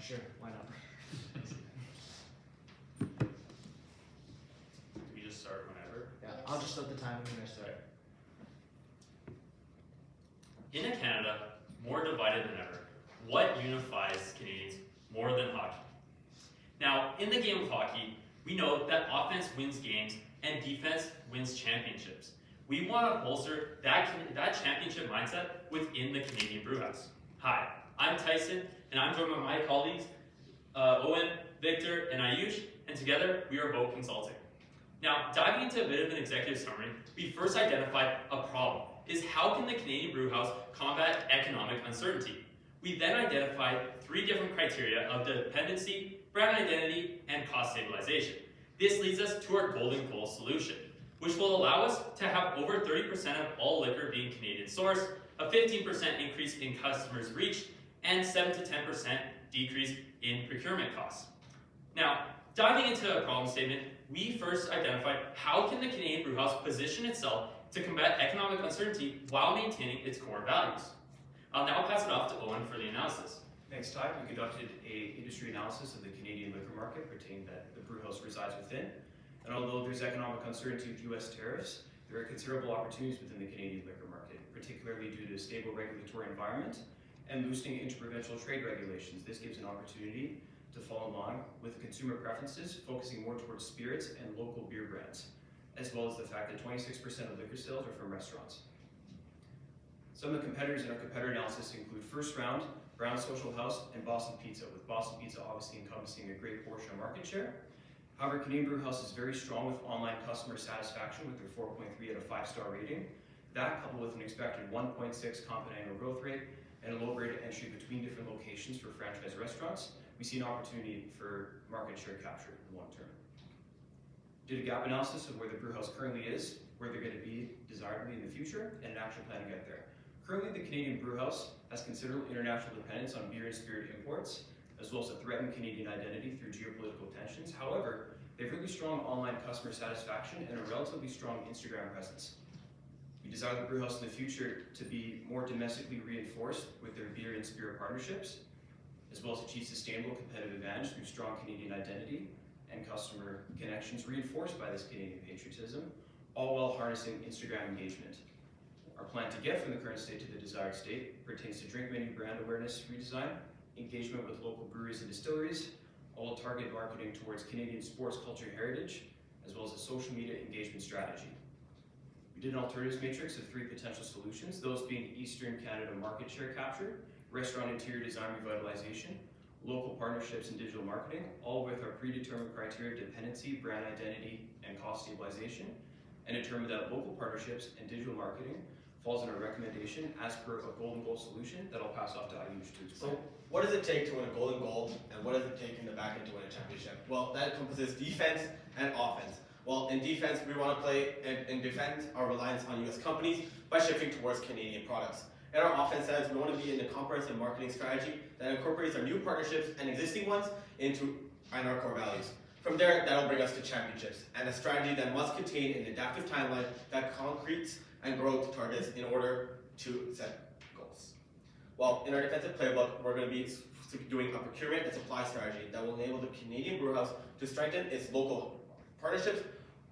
Sure, why not? We just start whenever. Yeah, I'll just set the time when I start. In a Canada more divided than ever, what unifies Canadians more than hockey? Now, in the game of hockey, we know that offense wins games and defense wins championships. We want to bolster that championship mindset within the Canadian Brewhouse. Hi, I'm Tyson, and I'm joined by my colleagues, Owen, Victor, and Ayush, and together we are Vote Consulting. Now, diving into a bit of an executive summary, we first identified a problem, is how can the Canadian Brewhouse combat economic uncertainty? We then identified 3 different criteria of dependency, brand identity, and cost stabilization. This leads us to our golden goal solution, which will allow us to have over 30% of all liquor being Canadian sourced, a 15% increase in customers reached, and 7 to 10% decrease in procurement costs. Now, diving into a problem statement, we first identified how can the Canadian Brewhouse position itself to combat economic uncertainty while maintaining its core values. I'll now pass it off to Owen for the analysis. Thanks, Ty. We conducted an industry analysis of the Canadian liquor market pertaining that the brewhouse resides within. And although there's economic uncertainty with U.S. tariffs, there are considerable opportunities within the Canadian liquor market, particularly due to a stable regulatory environment and loosening interprovincial trade regulations. This gives an opportunity to follow along with consumer preferences, focusing more towards spirits and local beer brands, as well as the fact that 26% of liquor sales are from restaurants. Some of the competitors in our competitor analysis include First Round, Brown Social House, and Boston Pizza, with Boston Pizza obviously encompassing a great portion of market share. However, Canadian Brewhouse is very strong with online customer satisfaction with their 4.3 out of 5-star rating. That, coupled with an expected 1.6 compound annual growth rate and a low rate of entry between different locations for franchise restaurants, we see an opportunity for market share capture in the long term. Did a gap analysis of where the brewhouse currently is, where they're going to be desirably in the future, and an action plan to get there. Currently, the Canadian Brewhouse has considerable international dependence on beer and spirit imports, as well as a threatened Canadian identity through geopolitical tensions. However, they have really strong online customer satisfaction and a relatively strong Instagram presence. We desire the brewhouse in the future to be more domestically reinforced with their beer and spirit partnerships, as well as achieve sustainable competitive advantage through strong Canadian identity and customer connections reinforced by this Canadian patriotism, all while harnessing Instagram engagement. Our plan to get from the current state to the desired state pertains to drink menu brand awareness redesign, engagement with local breweries and distilleries, all target marketing towards Canadian sports culture heritage, as well as a social media engagement strategy. We did an alternatives matrix of 3 potential solutions, those being Eastern Canada market share capture, restaurant interior design revitalization, local partnerships and digital marketing, all with our predetermined criteria of dependency, brand identity, and cost stabilization, and determined that local partnerships and digital marketing falls in our recommendation as per a golden goal solution that I'll pass off to Ayush to explain. So what does it take to win a golden goal, and what does it take in the back end to win a championship? Well, that encompasses defense and offense. Well, in defense, we want to play and defend our reliance on U.S. companies by shifting towards Canadian products. In our offense sense, we want to be in a comprehensive marketing strategy that incorporates our new partnerships and existing ones into our core values. From there, that'll bring us to championships, and a strategy that must contain an adaptive timeline that concretes and growth targets in order to set goals. Well, in our defensive playbook, we're going to be doing a procurement and supply strategy that will enable the Canadian Brewhouse to strengthen its local partnerships,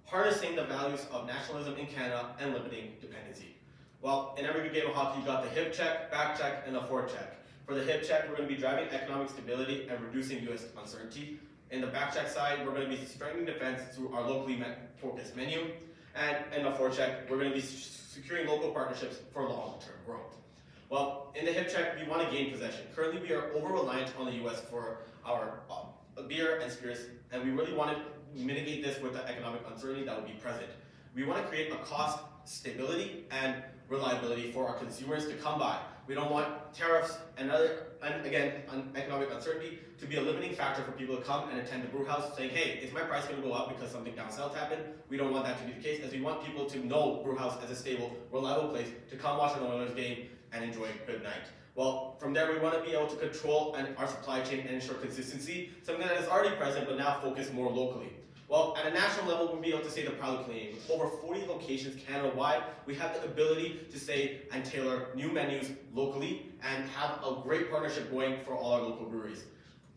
harnessing the values of nationalism in Canada and limiting dependency. Well, in every good game of hockey, you got the hip check, back check, and the forward check. For the hip check, we're going to be driving economic stability and reducing U.S. uncertainty. In the back check side, we're going to be strengthening defense through our locally focused menu. And in the forward check, we're going to be securing local partnerships for long-term growth. Well, in the hip check, we want to gain possession. Currently, we are over-reliant on the U.S. for our beer and spirits, and we really want to mitigate this with the economic uncertainty that will be present. We want to create a cost stability and reliability for our consumers to come by. We don't want tariffs and economic uncertainty to be a limiting factor for people to come and attend the brew house saying, hey, is my price going to go up because something down south happened? We don't want that to be the case, as we want people to know brew house as a stable, reliable place to come watch an Oilers game and enjoy a good night. Well, from there we want to be able to control our supply chain and ensure consistency, something that is already present but now focused more locally. Well, at a national level, we'll be able to say the proud Canadian. With over 40 locations Canada-wide, we have the ability to say and tailor new menus locally and have a great partnership going for all our local breweries.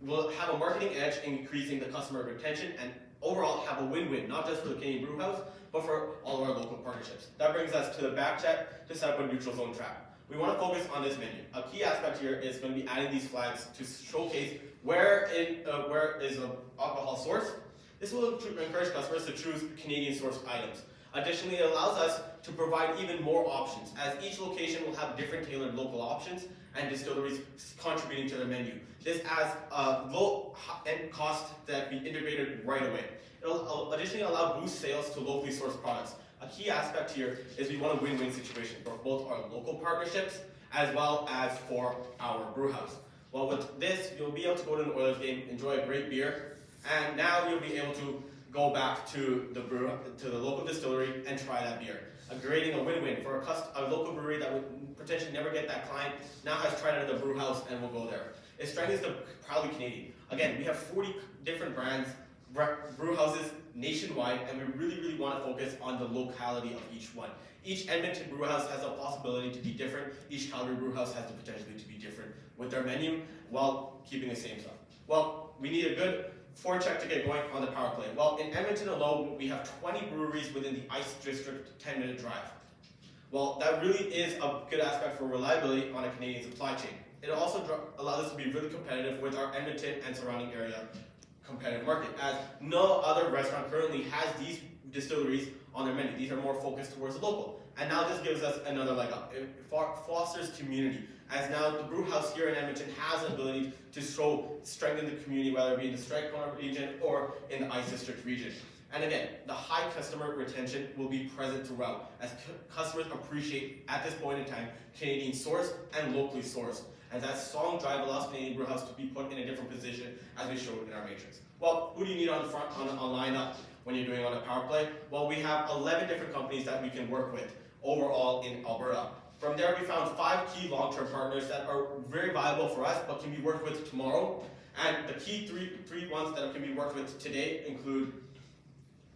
will have a marketing edge in increasing the customer retention and overall have a win-win, not just for the Canadian Brew House, but for all of our local partnerships. That brings us to the back check to set up a neutral zone trap. We want to focus on this menu. A key aspect here is going to be adding these flags to showcase where is an alcohol source. This will encourage customers to choose Canadian sourced items. Additionally, it allows us to provide even more options, as each location will have different tailored local options and distilleries contributing to their menu. This adds a low-end cost that can be integrated right away. It will additionally allow boost sales to locally sourced products. A key aspect here is we want a win-win situation for both our local partnerships as well as for our brew house. Well, with this, you'll be able to go to an Oilers game, enjoy a great beer, and now you'll be able to go back to the local distillery and try that beer. Creating a win-win for a local brewery that would potentially never get that client, now has tried it at the brew house and will go there. It strengthens the Proudly Canadian. Again, we have 40 different brands, brew houses nationwide, and we really want to focus on the locality of each one. Each Edmonton brew house has a possibility to be different. Each Calgary brew house has the potential to be different with their menu while keeping the same stuff. Well, we need a good forecheck to get going on the power play. Well, in Edmonton alone, we have 20 breweries within the Ice District 10-minute drive. Well, that really is a good aspect for reliability on a Canadian supply chain. It also allows us to be really competitive with our Edmonton and surrounding area competitive market, as no other restaurant currently has these distilleries on their menu. These are more focused towards the local. And now this gives us another leg up. It fosters community, as now the brew house here in Edmonton has the ability to strengthen the community, whether it be in the Strathcona region or in the Ice District region. And again, the high customer retention will be present throughout, as customers appreciate, at this point in time, Canadian sourced and locally sourced. And that strong drive allows Canadian Brew House to be put in a different position, as we showed in our matrix. Well, who do you need on the front on lineup when you're doing on a power play? Well, we have 11 different companies that we can work with overall in Alberta. From there, we found 5 key long-term partners that are very viable for us, but can be worked with tomorrow. And the key three ones that can be worked with today include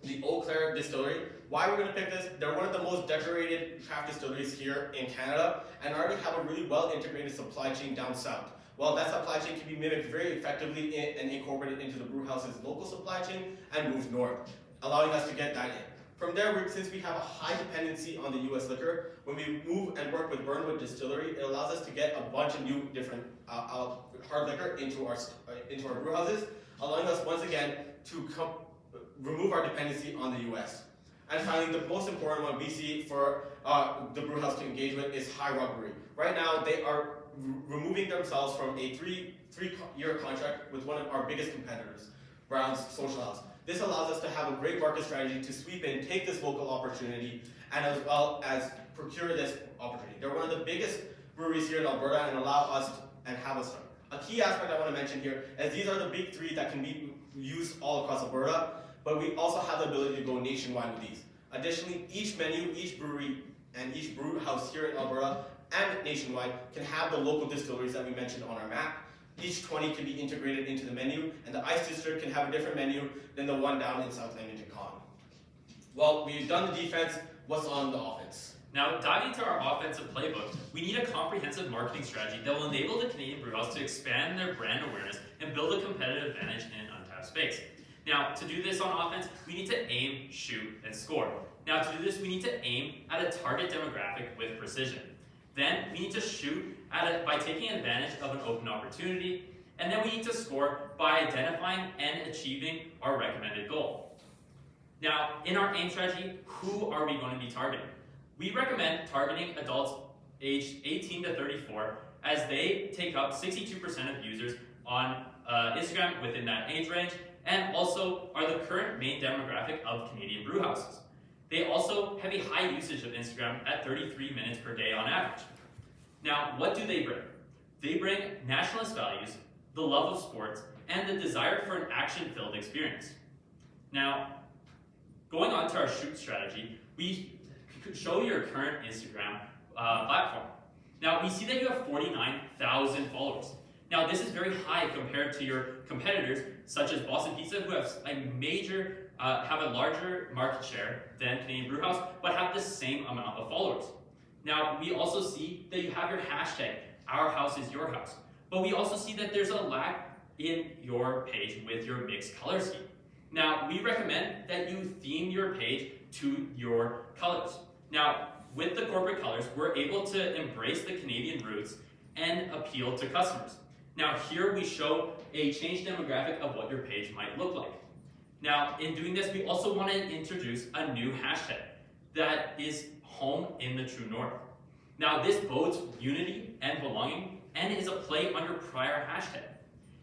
the Eau Claire Distillery. Why we're going to pick this? They're one of the most decorated craft distilleries here in Canada and already have a really well-integrated supply chain down south. Well, that supply chain can be mimicked very effectively and incorporated into the brew house's local supply chain and moved north, allowing us to get that in. From there, since we have a high dependency on the U.S. liquor, when we move and work with Burnwood Distillery, it allows us to get a bunch of new different hard liquor into our brew houses, allowing us once again to remove our dependency on the U.S. And finally, the most important one we see for the brew house to engage with is High Rock Brewery. Right now, they are removing themselves from a three-year contract with one of our biggest competitors, Brown's Social House. This allows us to have a great market strategy to sweep in, take this local opportunity, and as well as procure this opportunity. They're one of the biggest breweries here in Alberta and allow us and have us start. A key aspect I want to mention here is these are the big 3 that can be used all across Alberta, but we also have the ability to go nationwide with these. Additionally, each menu, each brewery, and each brew house here in Alberta and nationwide can have the local distilleries that we mentioned on our map. Each 20 can be integrated into the menu, and the Ice District can have a different menu than the one down in South Edmonton Con. Well, we've done the defense. What's on the offense? Now, diving into our offensive playbook, we need a comprehensive marketing strategy that will enable the Canadian Brew House to expand their brand awareness and build a competitive advantage in an untapped space. Now, to do this on offense, we need to aim, shoot, and score. Now, to do this, we need to aim at a target demographic with precision. Then, we need to shoot by taking advantage of an open opportunity, and then we need to score by identifying and achieving our recommended goal. Now, in our aim strategy, who are we going to be targeting? We recommend targeting adults aged 18 to 34, as they take up 62% of users on Instagram within that age range, and also are the current main demographic of Canadian brew houses. They also have a high usage of Instagram at 33 minutes per day on average. Now, what do they bring? They bring nationalist values, the love of sports, and the desire for an action-filled experience. Now, going on to our shoot strategy, we show your current Instagram platform. Now, we see that you have 49,000 followers. Now, this is very high compared to your competitors, such as Boston Pizza, who have a larger market share than Canadian Brew House, but have the same amount of followers. Now, we also see that you have your hashtag, Our House is Your House. But we also see that there's a lack in your page with your mixed color scheme. Now, we recommend that you theme your page to your colors. Now, with the corporate colors, we're able to embrace the Canadian roots and appeal to customers. Now, here we show a changed demographic of what your page might look like. Now, in doing this, we also want to introduce a new hashtag that is home in the true north. Now, this bodes unity and belonging and is a play on your prior hashtag.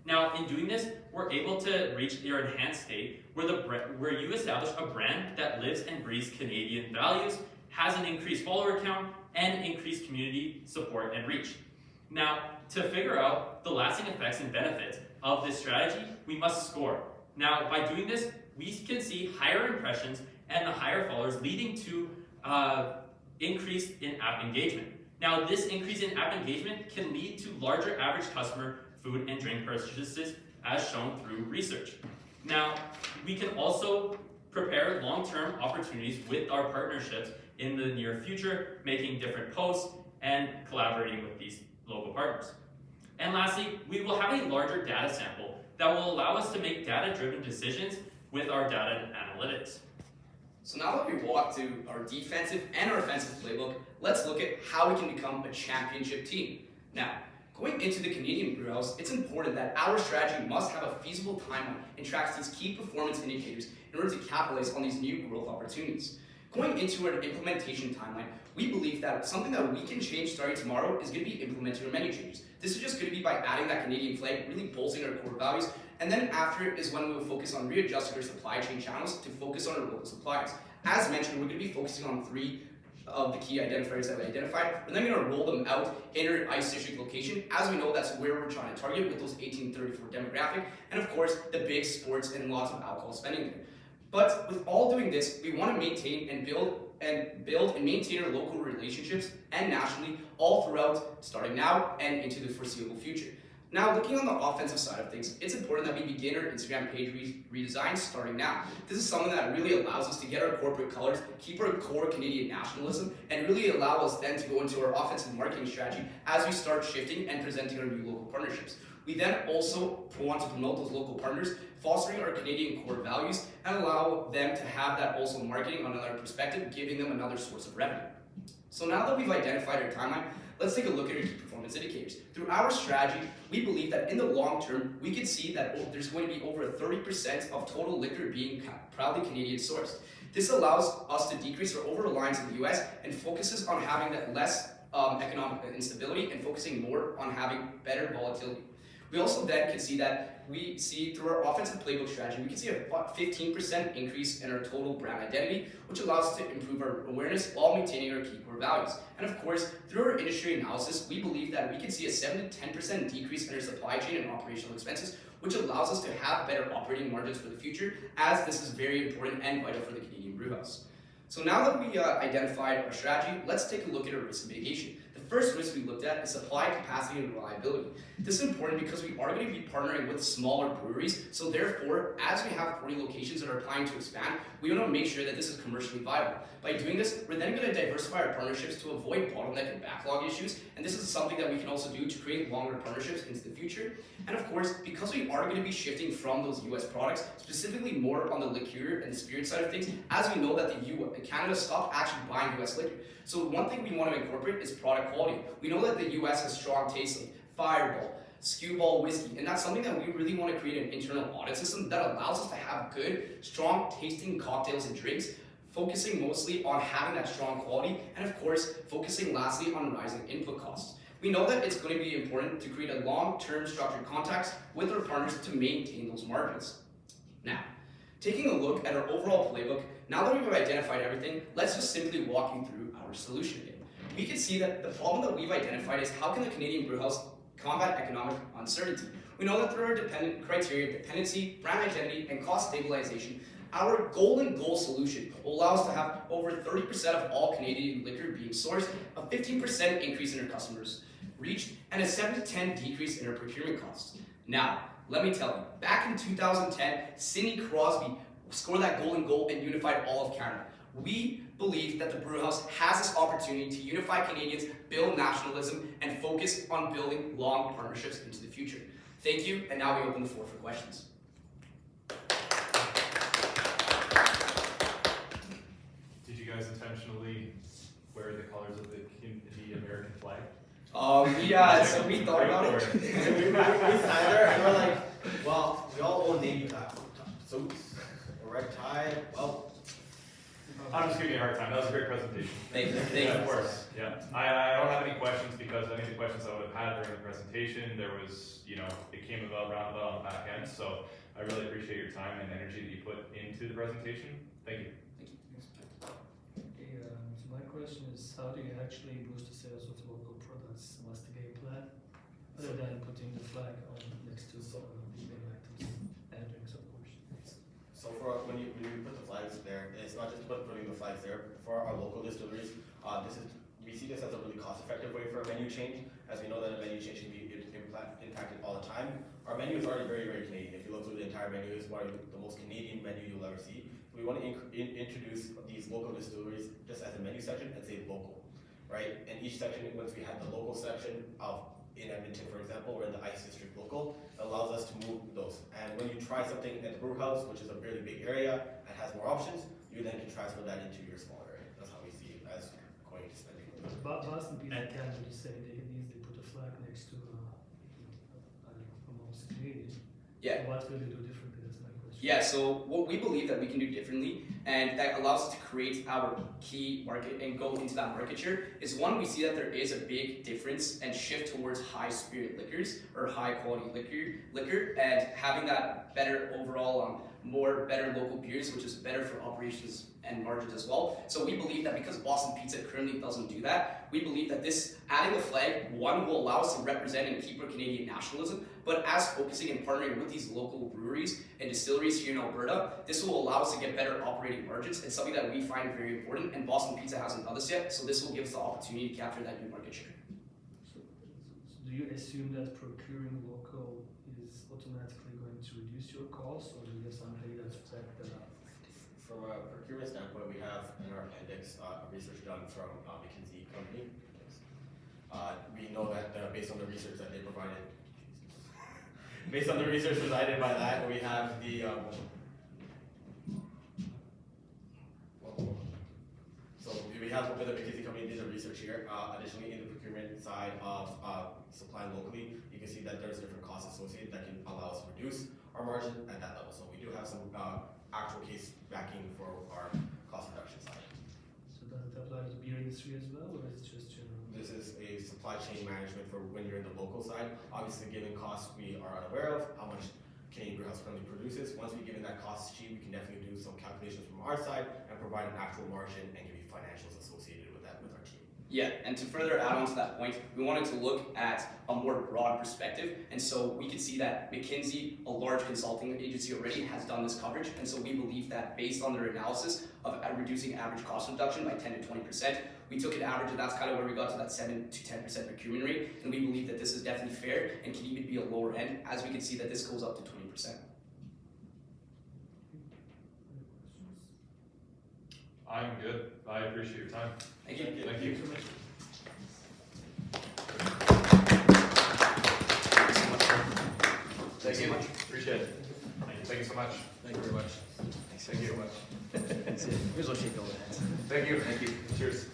Now, in doing this, we're able to reach your enhanced state where you establish a brand that lives and breathes Canadian values, has an increased follower count, and increased community support and reach. Now, to figure out the lasting effects and benefits of this strategy, we must score. Now, by doing this, we can see higher impressions and higher followers leading to increase in app engagement. Now, this increase in app engagement can lead to larger average customer food and drink purchases as shown through research. Now, we can also prepare long-term opportunities with our partnerships in the near future, making different posts and collaborating with these local partners. And lastly, we will have a larger data sample that will allow us to make data-driven decisions with our data and analytics. So now that we walked through our defensive and our offensive playbook, let's look at how we can become a championship team. Now, going into the Canadian Brewhouse, it's important that our strategy must have a feasible timeline and tracks these key performance indicators in order to capitalize on these new growth opportunities. Going into an implementation timeline, we believe that something that we can change starting tomorrow is going to be implementing our menu changes. This is just going to be by adding that Canadian flag, really bolstering our core values, and then after it is when we will focus on readjusting our supply chain channels to focus on our local suppliers. As mentioned, we're going to be focusing on 3 of the key identifiers that we identified. We're then going to roll them out in our ice district location, as we know that's where we're trying to target with those 18-34 demographic, and of course the big sports and lots of alcohol spending there. But with all doing this, we want to maintain and build and maintain our local relationships and nationally all throughout, starting now and into the foreseeable future. Now, looking on the offensive side of things, it's important that we begin our Instagram page redesign starting now. This is something that really allows us to get our corporate colors, keep our core Canadian nationalism, and really allow us then to go into our offensive marketing strategy as we start shifting and presenting our new local partnerships. We then also want to promote those local partners, fostering our Canadian core values, and allow them to have that also marketing on another perspective, giving them another source of revenue. So now that we've identified our timeline, let's take a look at our key performance indicators. Through our strategy, we believe that in the long term, we can see that there's going to be over 30% of total liquor being proudly Canadian sourced. This allows us to decrease our over-reliance in the US and focuses on having that less economic instability and focusing more on having better volatility. We also then can see that we see through our offensive playbook strategy, we can see a 15% increase in our total brand identity, which allows us to improve our awareness while maintaining our key core values. And of course, through our industry analysis, we believe that we can see a 7 to 10% decrease in our supply chain and operational expenses, which allows us to have better operating margins for the future, as this is very important and vital for the Canadian Brewhouse. So now that we identified our strategy, let's take a look at our risk mitigation. The first risk we looked at is supply capacity and reliability. This is important because we are going to be partnering with smaller breweries, so therefore, as we have 40 locations that are planning to expand, we want to make sure that this is commercially viable. By doing this, we're then going to diversify our partnerships to avoid bottleneck and backlog issues, and this is something that we can also do to create longer partnerships into the future. And of course, because we are going to be shifting from those US products, specifically more on the liqueur and the spirit side of things, as we know that Canada stopped actually buying US liquor. So one thing we want to incorporate is product quality. We know that the US has strong taste like Fireball, Skewball whiskey, and that's something that we really want to create an internal audit system that allows us to have good, strong tasting cocktails and drinks, focusing mostly on having that strong quality, and of course, focusing lastly on rising input costs. We know that it's going to be important to create a long-term structured contacts with our partners to maintain those margins. Now, taking a look at our overall playbook, now that we've identified everything, let's just simply walk you through our solution again. We can see that the problem that we've identified is how can the Canadian Brewhouse combat economic uncertainty. We know that through our dependency, brand identity, and cost stabilization, our golden goal solution will allow us to have over 30% of all Canadian liquor being sourced, a 15% increase in our customers reached, and a 7 to 10 decrease in our procurement costs. Now, let me tell you, back in 2010, Sidney Crosby scored that golden goal and unified all of Canada. We believe that the Brewhouse has this opportunity to unify Canadians, build nationalism, and focus on building long partnerships into the future. Thank you, and now we open the floor for questions. Did you guys intentionally wear the colors of the American flag? Yeah, so we thought about it. we sat there and we're like, well, we all own Navy suits, a red tie. Well, I'm just giving you a hard time. That was a great presentation. Thank you. Yeah, of course. Yeah. I don't have any questions because I think the questions I would have had during the presentation, there was, it came about roundabout on the back end. So I really appreciate your time and energy that you put into the presentation. Thank you. Okay, so my question is, how do you actually boost the sales of local products? What's the game plan? Other than putting the flag on next to the main items and drinks, of course. so when you put the flags there, it's not just putting the flags there. For our local distilleries, we see this as a really cost-effective way for a menu change, as we know that a menu change can be impacted all the time. Our menu is already very, very Canadian. If you look through the entire menu, it's probably the most Canadian menu you'll ever see. We want to introduce these local distilleries just as a menu section and say local, right? And each section, once we have the local section in Edmonton, for example, or in the Ice District local, it allows us to move those. And when you try something at the brew house, which is a really big area and has more options, you then can transfer that into your smaller area. That's how we see it as going to spending. Boston Pizza can really say they can easily put a flag next to, I don't know, almost Canadian. Yeah. So what will you do differently? That's my question. Yeah, so what we believe that we can do differently, and that allows us to create our key market and go into that market share, is one, we see that there is a big difference and shift towards high spirit liquors or high quality liquor, and having that better overall, better local beers, which is better for operations and margins as well. So we believe that because Boston Pizza currently doesn't do that, we believe that this adding the flag, one, will allow us to represent and keep our Canadian nationalism, but as focusing and partnering with these local breweries and distilleries here in Alberta, this will allow us to get better operating margins. It's something that we find very important, and Boston Pizza hasn't done this yet, so this will give us the opportunity to capture that new market share. So do you assume that procuring local is automatically going to reduce your costs, or do you have some data to back that up? From a procurement standpoint, we have in our appendix research done from McKinsey Company. We know that based on the research that they provided, based on the research provided by that, we have the so we have with the McKinsey Company did the research here. Additionally, in the procurement side of supplying locally, you can see that there's different costs associated that can allow us to reduce our margin at that level. So we do have some actual case backing for our cost reduction side. So does it apply to the beer industry as well, or is it just general? This is a supply chain management for when you're in the local side. Obviously, given costs we are unaware of, how much Canadian Brewhouse currently produces. Once we given that cost sheet, we can definitely do some calculations from our side and provide an actual margin and give you financials associated with that with our team. Yeah, and to further add on to that point, we wanted to look at a more broad perspective, and so we could see that McKinsey, a large consulting agency already, has done this coverage, and so we believe that based on their analysis of reducing average cost reduction by 10 to 20%, we took an average, and that's kind of where we got to that 7 to 10% procurement rate, and we believe that this is definitely fair and can even be a lower end, as we can see that this goes up to 20%. I'm good. I appreciate your time. Thank you. Thank you. Thanks so much. Appreciate it. Thank you so much. Thank you very much. Thank you. Here's what she goes. Thank you. Thank you. Cheers.